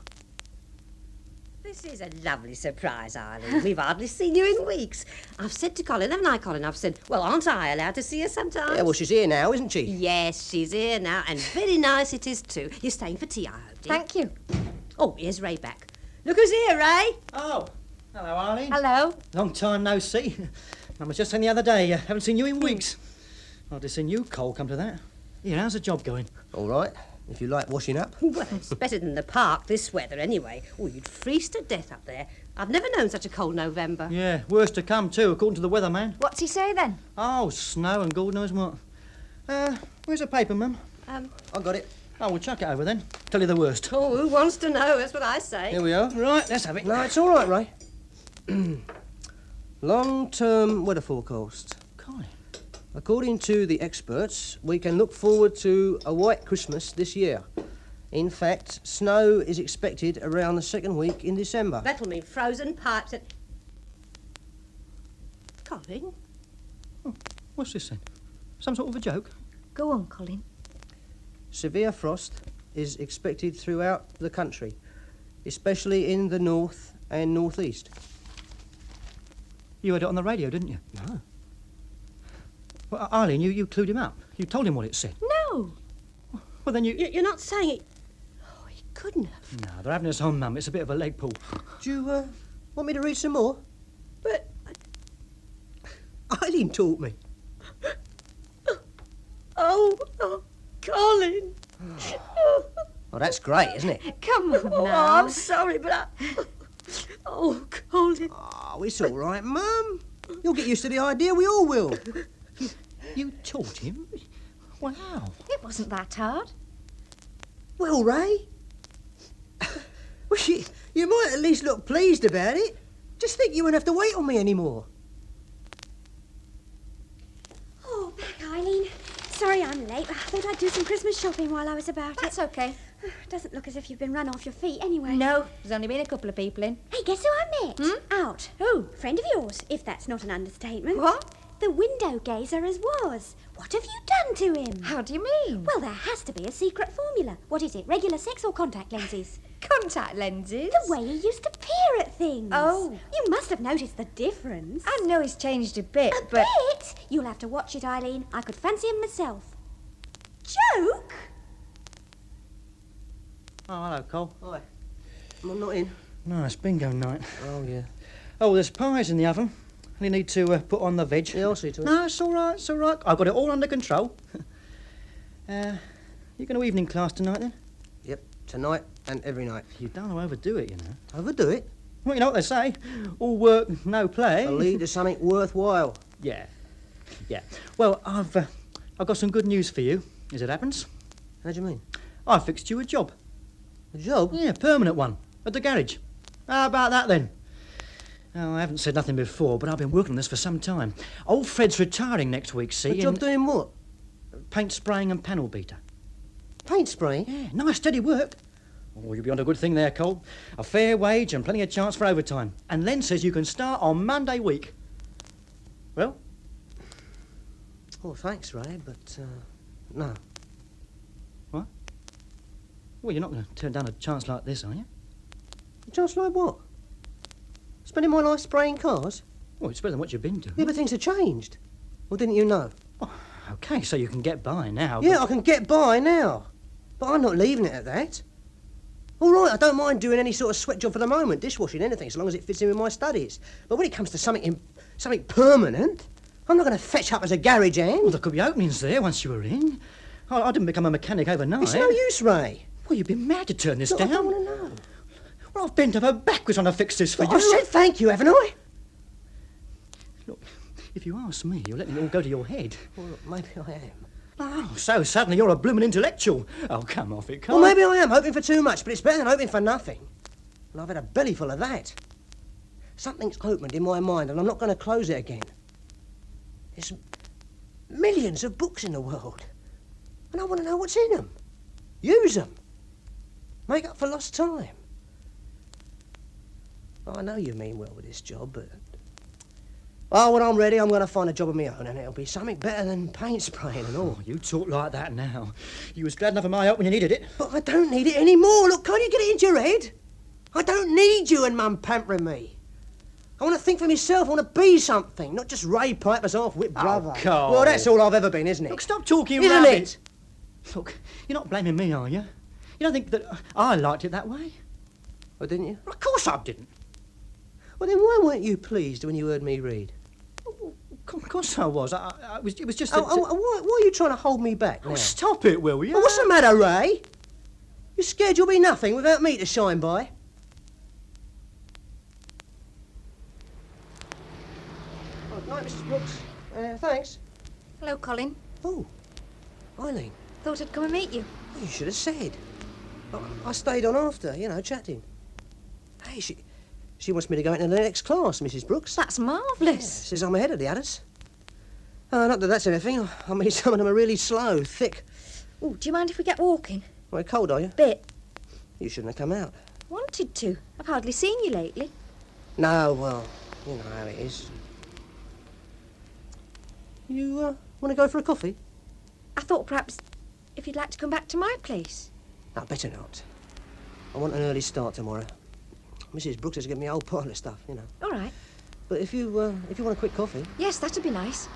This is a lovely surprise, Eileen. We've hardly seen you in weeks. I've said to Colin, haven't I, Colin? I've said, well, aren't I allowed to see her sometimes? Yeah, well, she's here now, isn't she? Yes, she's here now, and very nice it is too. You're staying for tea, I hope, dear. Thank you. Oh, here's Ray back. Look who's here, Ray. Oh, hello, Eileen. Hello. Long time no see. Mum was just saying the other day, haven't seen you in weeks. Hardly seen you, Cole, come to that. Here, how's the job going? All right, if you like washing up. Well, it's better than the park this weather, anyway. Oh, you'd freeze to death up there. I've never known such a cold November. Yeah, worse to come too, according to the weatherman. What's he say then? Oh, snow and God knows what. Where's the paper, Mum? I got it. Oh, we'll chuck it over then. Tell you the worst. Oh, who wants to know? That's what I say. Here we are. Right, let's have it. No, it's all right, Ray. Long-term weather forecast. Colin. According to the experts, we can look forward to a white Christmas this year. In fact, snow is expected around the second week in December. That'll mean frozen pipes and... Colin? What's this then? Some sort of a joke? Go on, Colin. Severe frost is expected throughout the country, especially in the north and northeast. You heard it on the radio, didn't you? No. Well, Eileen, you clued him up. You told him what it said. No. Well, then You're not saying it... Oh, he couldn't have. No, they're having us on, Mum. It's a bit of a leg pull. Do you want me to read some more? But... Eileen taught me. Oh, Colin. Oh, that's great, isn't it? Come on Oh, now. I'm sorry, but I... Oh, Colin. Oh, it's all right, Mum. You'll get used to the idea. We all will. You taught him? Wow. It wasn't that hard. Well, Ray. Well, you might at least look pleased about it. Just think you won't have to wait on me anymore. Oh, back, Eileen. Sorry I'm late. I thought I'd do some Christmas shopping while I was about That's it. okay. Doesn't look as if you've been run off your feet anyway. No, there's only been a couple of people in. Hey, guess who I met? Out. Who? Friend of yours, if that's not an understatement. What? The window gazer as was. What have you done to him? How do you mean? Well, there has to be a secret formula. What is it, regular sex or contact lenses? Contact lenses. The way he used to peer at things. Oh. You must have noticed the difference. I know he's changed a bit, A but... bit? You'll have to watch it, Eileen. I could fancy him myself. Joke? Oh, hello, Cole. Hi. I'm not in. No, it's bingo night. Oh, yeah. Oh, there's pies in the oven. You need to put on the veg. Yeah, I'll see to it. No, it's all right, it's all right. I've got it all under control. You going to evening class tonight, then? Yep, tonight and every night. You don't want to overdo it, you know. Overdo it? Well, you know what they say. All work, no play. I'll lead to something worthwhile. Yeah. Yeah. Well, I've got some good news for you, as it happens. How do you mean? I fixed you a job. A job? Yeah, permanent one. At the garage. How about that, then? Oh, I haven't said nothing before, but I've been working on this for some time. Old Fred's retiring next week, see? A job doing what? Paint spraying and panel beater. Paint spraying? Yeah, nice steady work. Oh, you'll be on a good thing there, Cole. A fair wage and plenty of chance for overtime. And Len says you can start on Monday week. Well? Oh, thanks, Ray, but, no. What? Well, you're not going to turn down a chance like this, are you? Just like what? Spending my life spraying cars? Well, it's better than what you've been doing. Yeah, but things have changed. Well, didn't you know? Oh, OK, so you can get by now. Yeah, I can get by now. But I'm not leaving it at that. All right, I don't mind doing any sort of sweat job for the moment, dishwashing, anything, as long as it fits in with my studies. But when it comes to something permanent, I'm not going to fetch up as a garage hand. Well, there could be openings there once you were in. I didn't become a mechanic overnight. It's no use, Ray. Well, you've been mad to turn this Look, down. I don't want to know. Well, I've bent over backwards trying to fix this for Look, you. I've said thank you, haven't I? Look, if you ask me, you'll let it all go to your head. Well, look, maybe I am. Oh, so suddenly you're a blooming intellectual. Oh, come off it, Colin. Well, maybe I am hoping for too much, but it's better than hoping for nothing. And I've had a belly full of that. Something's opened in my mind, and I'm not going to close it again. There's millions of books in the world, and I want to know what's in them. Use them. Make up for lost time. I know you mean well with this job, but... Oh, when I'm ready, I'm going to find a job of my own, and it'll be something better than paint spraying and all. Oh, you talk like that now. You was glad enough of my help when you needed it. But I don't need it anymore. Look, can't you get it into your head? I don't need you and Mum pampering me. I want to think for myself. I want to be something, not just Ray Piper's half-wit brother. Oh, Cole. Well, that's all I've ever been, isn't it? Look, stop talking Isn't rubbish. it? Look, you're not blaming me, are you? You don't think that I liked it that way? Oh, didn't you? Of course I didn't. Well, then why weren't you pleased when you heard me read? Of course I was. It was just... Why are you trying to hold me back now? Oh, stop it, will you? Well, what's the matter, Ray? You're scared you'll be nothing without me to shine by? Oh, night, Mrs. Brooks. Thanks. Hello, Colin. Oh, Eileen. Thought I'd come and meet you. Well, you should have said. I stayed on after, chatting. Hey, she wants me to go into the next class, Mrs. Brooks. That's marvellous. Says I'm ahead of the others. Not that that's anything. I mean, some of them are really slow, thick. Oh, do you mind if we get walking? Well, cold, are you? Bit. You shouldn't have come out. Wanted to. I've hardly seen you lately. No, well, you know how it is. You, want to go for a coffee? I thought perhaps if you'd like to come back to my place. No, better not. I want an early start tomorrow. Mrs. Brooks has given me a whole pile of stuff, All right. But if you want a quick coffee... Yes, that'd be nice.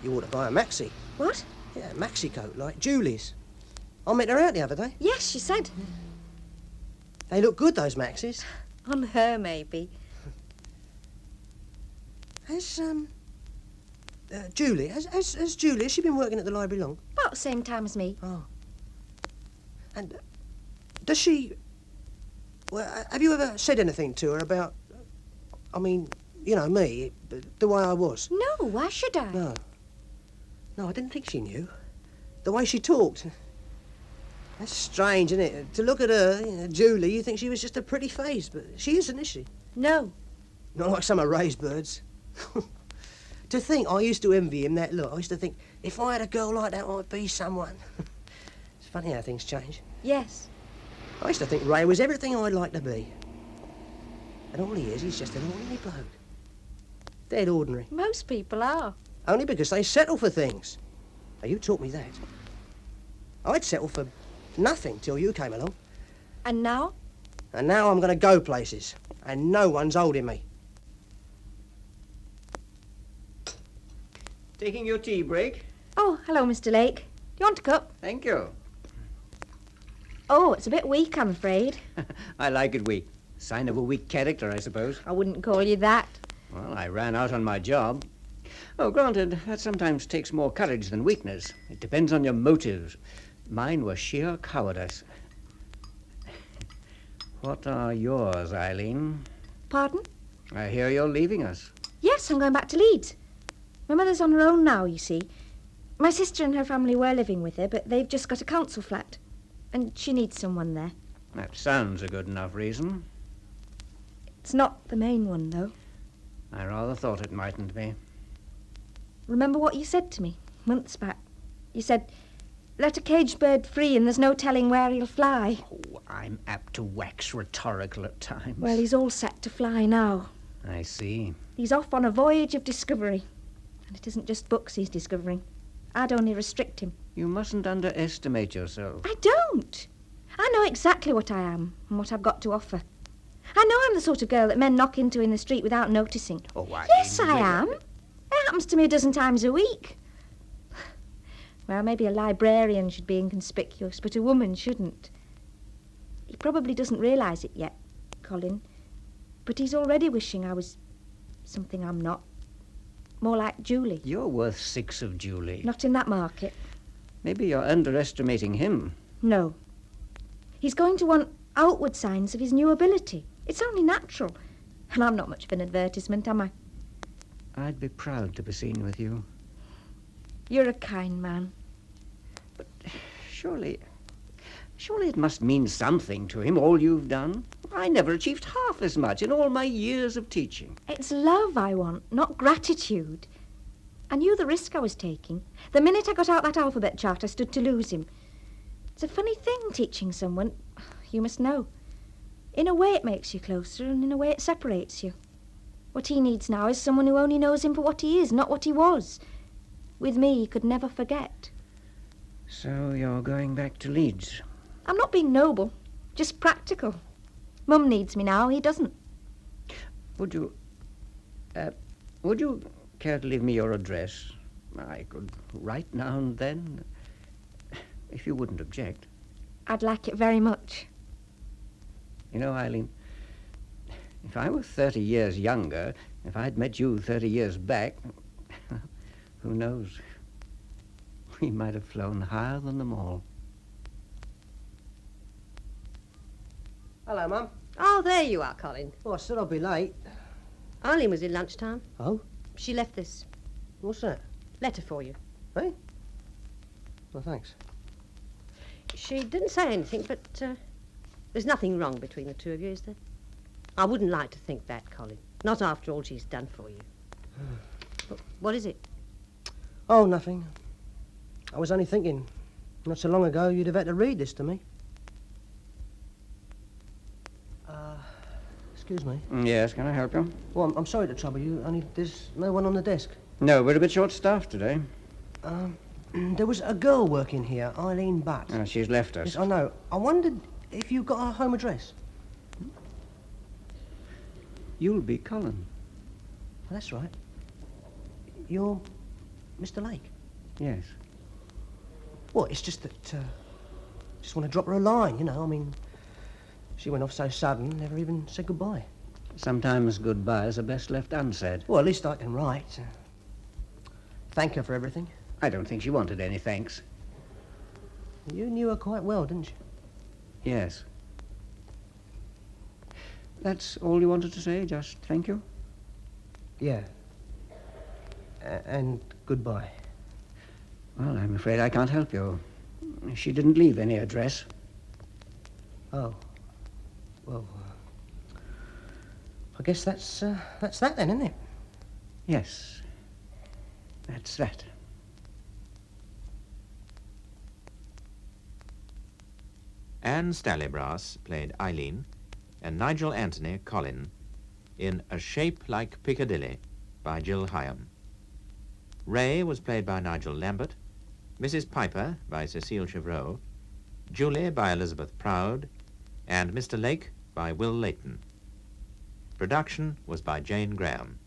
You ought to buy a maxi. What? Yeah, a maxi coat, like Julie's. I met her out the other day. Yes, she said. They look good, those maxis. On her, maybe. Has, Julie, has Julie, has she been working at the library long? About the same time as me. Oh. And does she... Well, have you ever said anything to her about... I mean, me, the way I was? No, why should I? No. No, I didn't think she knew. The way she talked. That's strange, isn't it? To look at her, Julie, you think she was just a pretty face, but she isn't, is she? No. Not like some of Ray's birds. To think I used to envy him that look. I used to think, if I had a girl like that, I'd be someone. It's funny how things change. Yes. I used to think Ray was everything I'd like to be. And all he is, he's just an ordinary bloke. Dead ordinary. Most people are. Only because they settle for things. Now, you taught me that. I'd settle for nothing till you came along. And now? And now I'm going to go places. And no one's holding me. Taking your tea break? Oh, hello, Mr. Lake. You want a cup? Thank you. Oh, it's a bit weak, I'm afraid. I like it weak. Sign of a weak character, I suppose. I wouldn't call you that. Well, I ran out on my job. Oh, granted, that sometimes takes more courage than weakness. It depends on your motives. Mine were sheer cowardice. What are yours, Eileen? Pardon? I hear you're leaving us. Yes, I'm going back to Leeds. My mother's on her own now, you see. My sister and her family were living with her, but they've just got a council flat. And she needs someone there. That sounds a good enough reason. It's not the main one, though. I rather thought it mightn't be. Remember what you said to me months back? You said, let a caged bird free and there's no telling where he'll fly. Oh, I'm apt to wax rhetorical at times. Well, he's all set to fly now. I see. He's off on a voyage of discovery. And it isn't just books he's discovering. I'd only restrict him. You mustn't underestimate yourself. I don't. I know exactly what I am and what I've got to offer. I know I'm the sort of girl that men knock into in the street without noticing. Oh, Yes, I am. It happens to me a dozen times a week. Well, maybe a librarian should be inconspicuous, but a woman shouldn't. He probably doesn't realise it yet, Colin, but he's already wishing I was something I'm not. More like Julie. You're worth 6 of Julie. Not in that market. Maybe you're underestimating him. No. He's going to want outward signs of his new ability. It's only natural. And I'm not much of an advertisement, am I? I'd be proud to be seen with you. You're a kind man. But surely it must mean something to him, all you've done. I never achieved half as much in all my years of teaching. It's love I want, not gratitude. I knew the risk I was taking. The minute I got out that alphabet chart, I stood to lose him. It's a funny thing, teaching someone. You must know. In a way it makes you closer, and in a way it separates you. What he needs now is someone who only knows him for what he is, not what he was. With me, he could never forget. So you're going back to Leeds? I'm not being noble, just practical. Mum needs me now, he doesn't. Would you care to leave me your address? I could write now and then, if you wouldn't object. I'd like it very much. You know, Eileen, if I were 30 years younger, if I'd met you 30 years back, who knows? We might have flown higher than them all. Hello, Mum. Oh, there you are, Colin. Oh, I said I'll be late. Eileen was in lunchtime. Oh? She left this What's that? letter for you. Hey? Well, thanks. She didn't say anything, but there's nothing wrong between the two of you, is there? I wouldn't like to think that, Colin. Not after all she's done for you. What is it? Oh, nothing. I was only thinking, not so long ago you'd have had to read this to me. Excuse me. Yes, can I help you? Well, I'm sorry to trouble you, only there's no one on the desk. No, we're a bit short-staffed today. There was a girl working here, Eileen Butt. Oh, she's left us. Yes, I know. I wondered if you got her home address. You'll be Colin. Well, that's right. You're Mr. Lake. Yes. Well, it's just that, just want to drop her a line, you know. I mean, she went off so sudden, never even said goodbye. Sometimes goodbyes are best left unsaid. Well, at least I can write. Thank her for everything. I don't think she wanted any thanks. You knew her quite well, didn't you? Yes. That's all you wanted to say? Just thank you? Yeah. And goodbye. Well, I'm afraid I can't help you. She didn't leave any address. Oh. Well, I guess that's that then, isn't it? Yes. That's that. Anne Stallybrass played Eileen, and Nigel Anthony, Colin, in A Shape Like Piccadilly by Jill Hyem. Ray was played by Nigel Lambert, Mrs. Piper by Cecile Chevreau, Julie by Elizabeth Proud, and Mr. Lake by Will Leighton. Production was by Jane Graham.